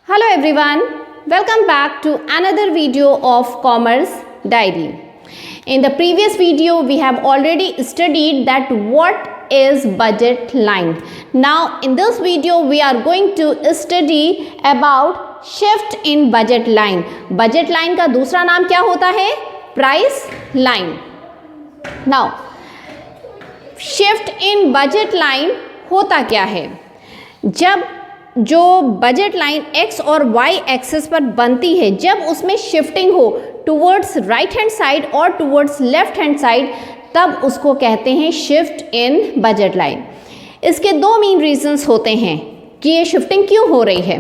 Hello everyone, welcome back to another video of Commerce Diary. In the previous video, we have already studied that what is budget line. Now in this video, we are going to study about shift in budget line. Budget line का दूसरा नाम क्या होता है? Price line. Now, shift in budget line होता क्या है? जब जो बजट लाइन x और y एक्सिस पर बनती है, जब उसमें शिफ्टिंग हो टुवर्ड्स राइट हैंड साइड और टुवर्ड्स लेफ्ट हैंड साइड, तब उसको कहते हैं शिफ्ट इन बजट लाइन. इसके दो मेन रीजंस होते हैं कि ये शिफ्टिंग क्यों हो रही है.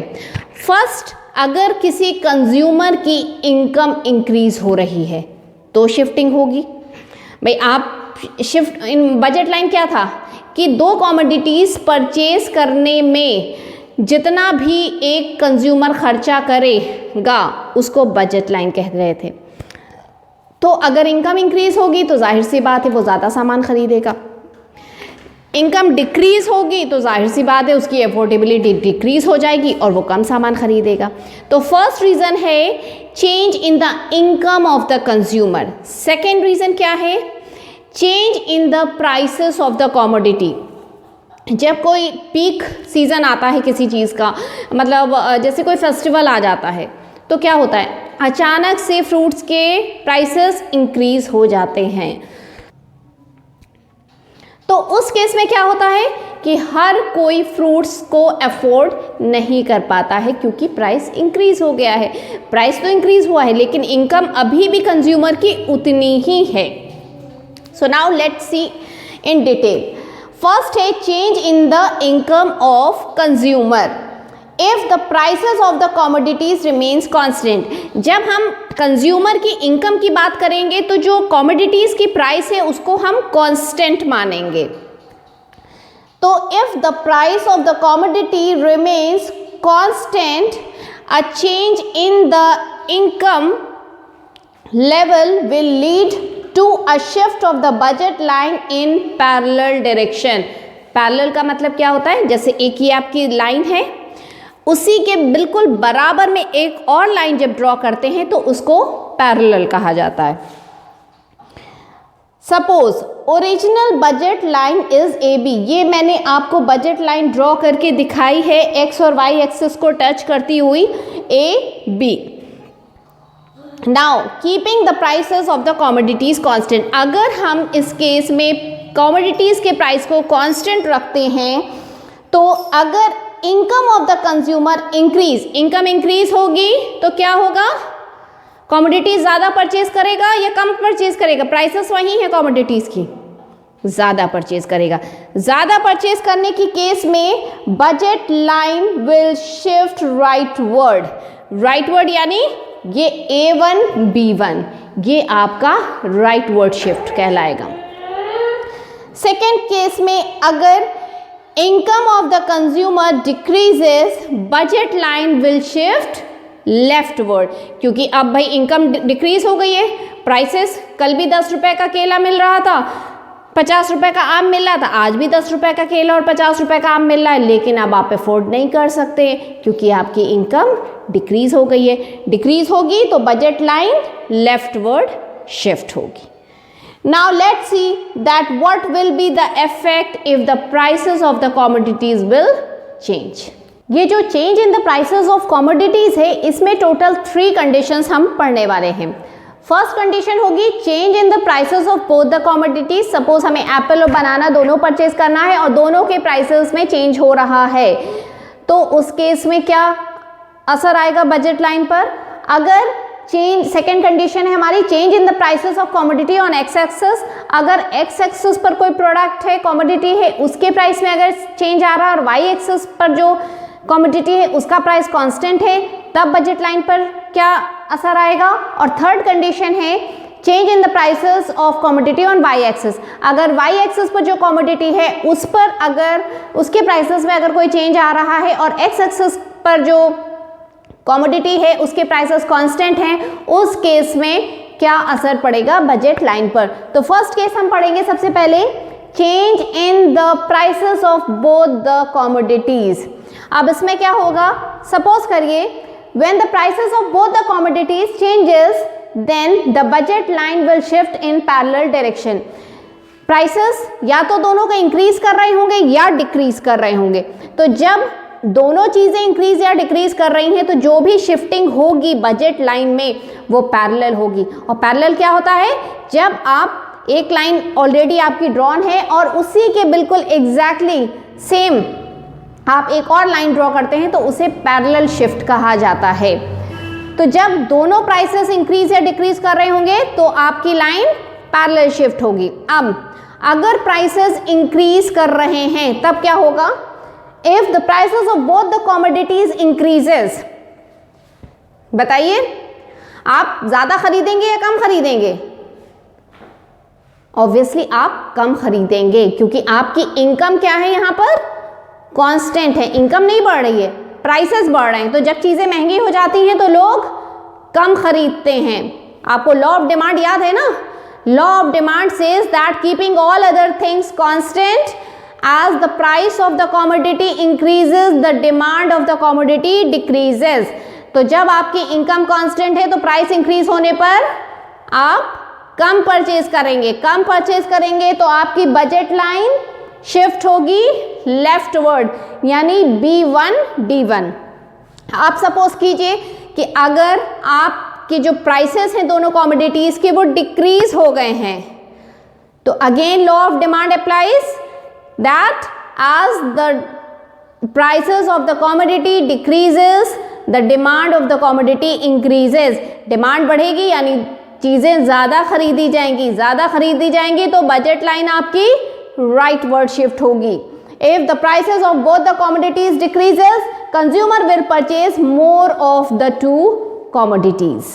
फर्स्ट, अगर किसी कंज्यूमर की इनकम इंक्रीज हो रही है तो शिफ्टिंग होगी. भाई आप शिफ्ट इन बजट लाइन क्या था कि दो कमोडिटीज़ परचेज करने में जितना भी एक कंज्यूमर खर्चा करेगा उसको बजट लाइन कह रहे थे. तो अगर इनकम इंक्रीज होगी तो जाहिर सी बात है वो ज़्यादा सामान खरीदेगा. इनकम डिक्रीज होगी तो जाहिर सी बात है उसकी अफोर्डेबिलिटी डिक्रीज हो जाएगी और वो कम सामान खरीदेगा. तो फर्स्ट रीज़न है change in the income of the consumer. Second reason क्या है? Change in the prices of the commodity. जब कोई पीक सीज़न आता है किसी चीज़ का, मतलब जैसे कोई फेस्टिवल आ जाता है, तो क्या होता है, अचानक से फ्रूट्स के प्राइसेस इंक्रीज हो जाते हैं. तो उस केस में क्या होता है कि हर कोई फ्रूट्स को अफोर्ड नहीं कर पाता है क्योंकि प्राइस इंक्रीज हो गया है. प्राइस तो इंक्रीज हुआ है लेकिन इनकम अभी भी कंज्यूमर की उतनी ही है. So now let's see in detail. First है change in the income of consumer. If the prices of the commodities remains constant. जब हम कंज्यूमर की इनकम की बात करेंगे तो जो कमोडिटीज की प्राइस है उसको हम कांस्टेंट मानेंगे. तो if the price of the commodity remains constant, a change in the income level will lead to a shift of the budget line in parallel direction. Parallel का मतलब क्या होता है? जैसे एक ही आपकी लाइन है, उसी के बिल्कुल बराबर में एक और लाइन जब ड्रॉ करते हैं तो उसको पैरेलल कहा जाता है. Suppose original budget line is A B. ये मैंने आपको बजट लाइन ड्रॉ करके दिखाई है एक्स और वाई एक्सिस को टच करती हुई A B. Now keeping the prices of the commodities constant. अगर हम इस केस में कमोडिटीज के प्राइस को कांस्टेंट रखते हैं तो अगर income of the consumer increase, income increase होगी तो क्या होगा? कमोडिटीज ज़्यादा परचेज करेगा या कम परचेज करेगा? प्राइसेस वही है कमोडिटीज की, ज़्यादा परचेज करेगा. ज़्यादा परचेज करने की केस में budget line will shift rightward. Rightward यानी ये A1 B1, ये आपका राइटवर्ड शिफ्ट कहलाएगा. सेकेंड केस में अगर income of the consumer decreases, budget line will shift leftward. क्योंकि अब भाई इनकम डिक्रीज हो गई है, प्राइसेस कल भी 10 रुपए का केला मिल रहा था, 50 रुपए का आम मिल रहा था, आज भी 10 रुपए का केला और 50 रुपए का आम मिल रहा है, लेकिन अब आप अफोर्ड नहीं कर सकते क्योंकि आपकी इनकम डिक्रीज हो गई है. डिक्रीज होगी तो बजट लाइन लेफ्टवर्ड शिफ्ट होगी. Now let's see that what will be the effect if the prices of the commodities will change. ये जो change in the prices of commodities है, इसमें टोटल 3 कंडीशंस हम पढ़ने वाले हैं. फर्स्ट कंडीशन होगी change in the prices of both the commodities. Suppose हमें एप्पल और बनाना दोनों परचेज करना है और दोनों के प्राइसेस में चेंज हो रहा है, तो उस केस में क्या असर आएगा बजट लाइन पर? अगर चेंज, सेकेंड कंडीशन है हमारी change in the prices of commodity on x axis. अगर एक्स एक्सिस पर कोई प्रोडक्ट है, कमोडिटी है, उसके प्राइस में अगर चेंज आ रहा है और वाई एक्सिस पर जो कमोडिटी है उसका प्राइस कांस्टेंट है, तब बजट लाइन पर क्या असर आएगा? और थर्ड कंडीशन है change in the prices of commodity on Y axis. अगर वाई एक्सिस पर जो कमोडिटी है उस पर अगर उसके प्राइसेस में अगर कोई चेंज आ रहा है और एक्स एक्सिस पर जो कमोडिटी है उसके प्राइसेस कांस्टेंट हैं, उस केस में क्या असर पड़ेगा बजट लाइन पर? तो फर्स्ट केस हम पढ़ेंगे सबसे पहले change in the prices of both the commodities. अब इसमें क्या होगा, सपोज करिए when the prices of both the commodities changes then the budget line will shift in parallel direction. Prices या तो दोनों का इंक्रीज कर रहे होंगे या डिक्रीज कर रहे होंगे, तो जब दोनों चीजें इंक्रीज या डिक्रीज कर रही हैं तो जो भी शिफ्टिंग होगी बजट लाइन में वो पैरेलल होगी। और पैरेलल क्या होता है, जब आप एक लाइन ऑलरेडी आपकी ड्रॉन है और उसी के बिल्कुल एग्जैक्टली सेम आप एक और लाइन ड्रॉ करते हैं तो उसे पैरेलल शिफ्ट कहा जाता है। तो जब दोनों प्राइसेस इंक्रीज या डिक्रीज कर रहे होंगे तो आपकी लाइन पैरेलल शिफ्ट होगी। अब अगर प्राइसेस इंक्रीज कर रहे हैं तब क्या होगा, if the prices of both the commodities increases, बताइए आप ज्यादा खरीदेंगे या कम खरीदेंगे? ऑब्वियसली आप कम खरीदेंगे क्योंकि आपकी इनकम क्या है, यहां पर कांस्टेंट है, इनकम नहीं बढ़ रही है, प्राइसेस बढ़ रहे हैं। तो जब चीजें महंगी हो जाती हैं तो लोग कम खरीदते हैं। आपको लॉ ऑफ डिमांड याद है ना, law of demand says that keeping all other things constant as the price of the commodity increases the demand of the commodity decreases। तो जब आपकी इनकम कांस्टेंट है तो प्राइस इंक्रीज होने पर आप कम परचेज करेंगे, कम परचेज करेंगे तो आपकी बजट लाइन शिफ्ट होगी लेफ्टवर्ड, यानी B1 D1। आप सपोज कीजिए कि अगर आपके जो प्राइसेस हैं दोनों कमोडिटीज के वो डिक्रीज हो गए हैं तो again law of demand applies that as the prices of the commodity decreases the demand of the commodity increases। Demand बढ़ेगी यानी चीजें ज्यादा खरीदी जाएंगी, ज्यादा खरीदी जाएंगी तो बजट लाइन आपकी राइट वर्ड शिफ्ट होगी। If the prices of both the commodities decreases consumer will purchase more of the two commodities।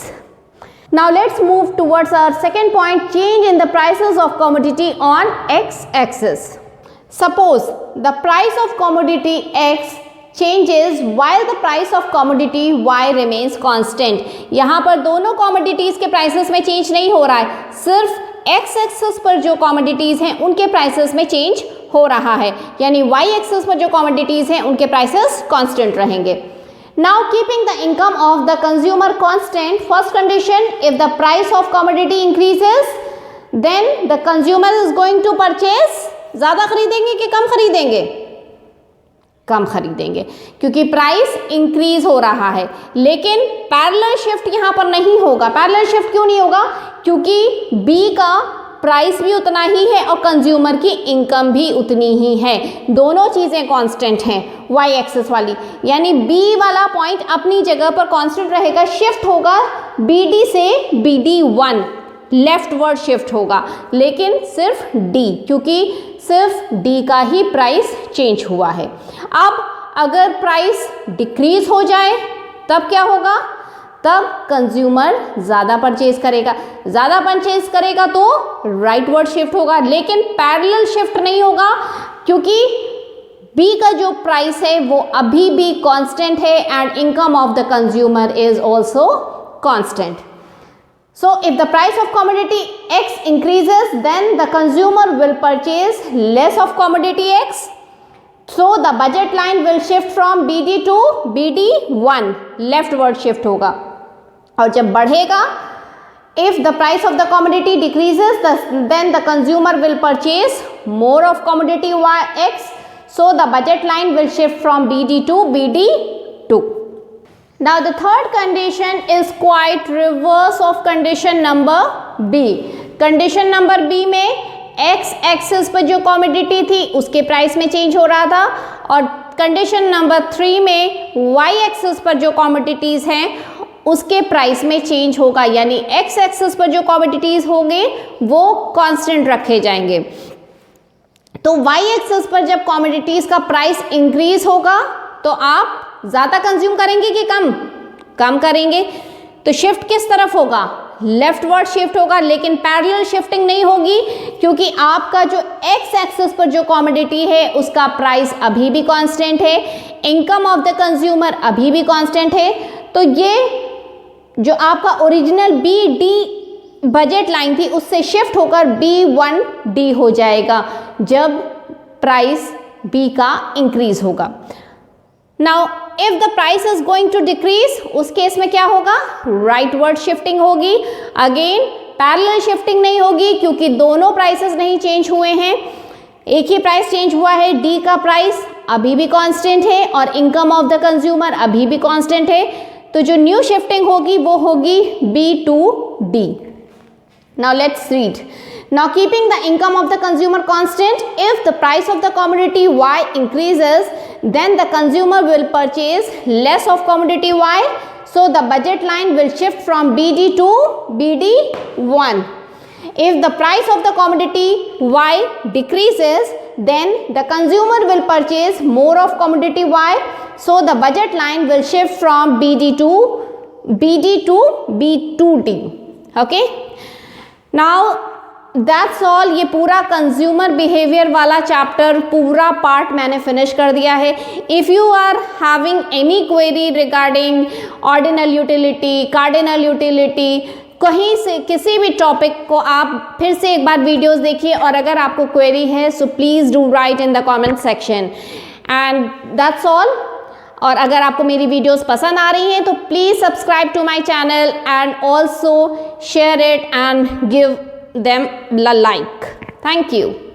Now let's move towards our second point, change in the prices of commodity on x axis। Suppose the price of commodity X changes while the price of commodity Y remains constant। यहाँ पर दोनों commodities के prices में change नहीं हो रहा है, सिर्फ X axis पर जो commodities हैं उनके prices में change हो रहा है, यानी Y axis पर जो commodities हैं उनके prices constant रहेंगे। Now keeping the income of the consumer constant, first condition, if the price of commodity increases then the consumer is going to purchase, ज्यादा खरीदेंगे कि कम खरीदेंगे? कम खरीदेंगे क्योंकि प्राइस इंक्रीज हो रहा है। लेकिन पैरेलल शिफ्ट यहां पर नहीं होगा। पैरेलल शिफ्ट क्यों नहीं होगा? क्योंकि बी का प्राइस भी उतना ही है और कंज्यूमर की इनकम भी उतनी ही है, दोनों चीजें कांस्टेंट हैं वाई एक्सिस वाली, यानी बी वाला पॉइंट अपनी जगह पर कांस्टेंट रहेगा, शिफ्ट होगा BD से BD1, लेफ्ट वर्ड शिफ्ट होगा, लेकिन सिर्फ D, क्योंकि सिर्फ D का ही प्राइस चेंज हुआ है। अब अगर प्राइस डिक्रीज हो जाए तब क्या होगा? तब कंज्यूमर ज़्यादा परचेज करेगा, ज़्यादा परचेज करेगा तो राइट वर्ड शिफ्ट होगा, लेकिन पैरेलल शिफ्ट नहीं होगा क्योंकि B का जो प्राइस है वो अभी भी कांस्टेंट है and income of the consumer is also constant. So if the price of commodity X increases then the consumer will purchase less of commodity X, so the budget line will shift from BD to BD1, leftward shift होगा। और जब बढ़ेगा, if the price of the commodity decreases then the consumer will purchase more of commodity X, so the budget line will shift from BD to BD2। Now the third condition is quite reverse of condition number B। Condition number B में X axis पर जो commodity थी उसके price में change हो रहा था और कंडीशन नंबर 3 में Y एक्सिस पर जो कमोडिटीज हैं उसके प्राइस में चेंज होगा, यानी X एक्सिस पर जो कमोडिटीज होंगे वो कांस्टेंट रखे जाएंगे। तो Y एक्सिस पर जब कमोडिटीज का प्राइस इंक्रीज होगा तो आप ज़्यादा कंज्यूम करेंगे कि कम? कम करेंगे। तो शिफ्ट किस तरफ होगा? लेफ्टवर्ड शिफ्ट होगा, लेकिन पैरेलल शिफ्टिंग नहीं होगी क्योंकि आपका जो एक्स एक्सिस पर जो कमोडिटी है उसका प्राइस अभी भी कांस्टेंट है, इनकम ऑफ द कंज्यूमर अभी भी कांस्टेंट है। तो ये जो आपका ओरिजिनल BD बजट लाइन थी उससे शिफ्ट होकर B1D हो जाएगा जब प्राइस B का इंक्रीज होगा। Now if the price is going to decrease, उस केस में क्या होगा, राइटवर्ड शिफ्टिंग होगी। अगेन पैरेलल शिफ्टिंग नहीं होगी क्योंकि दोनों प्राइसेस नहीं चेंज हुए हैं, एक ही प्राइस चेंज हुआ है, डी का प्राइस अभी भी कांस्टेंट है और इनकम ऑफ द कंज्यूमर अभी भी कांस्टेंट है। तो जो न्यू शिफ्टिंग होगी वो होगी B two D. Now let's read. Now keeping the income of the consumer constant, if the price of the commodity Y increases, then the consumer will purchase less of commodity Y. So the budget line will shift from BD to BD1. If the price of the commodity Y decreases, then the consumer will purchase more of commodity Y. So the budget line will shift from BD to B2D. Okay. Now that's all. ये पूरा consumer behaviour वाला chapter, पूरा part मैंने finish कर दिया है। If you are having any query regarding ordinal utility, cardinal utility, कहीं से किसी भी टॉपिक को आप फिर से एक बार वीडियोस देखिए और अगर आपको क्वेरी है so please do right in the comment section. And that's all. और अगर आपको मेरी वीडियोस पसंद आ रही हैं तो please subscribe to my channel and also share it and give them a like. Thank you.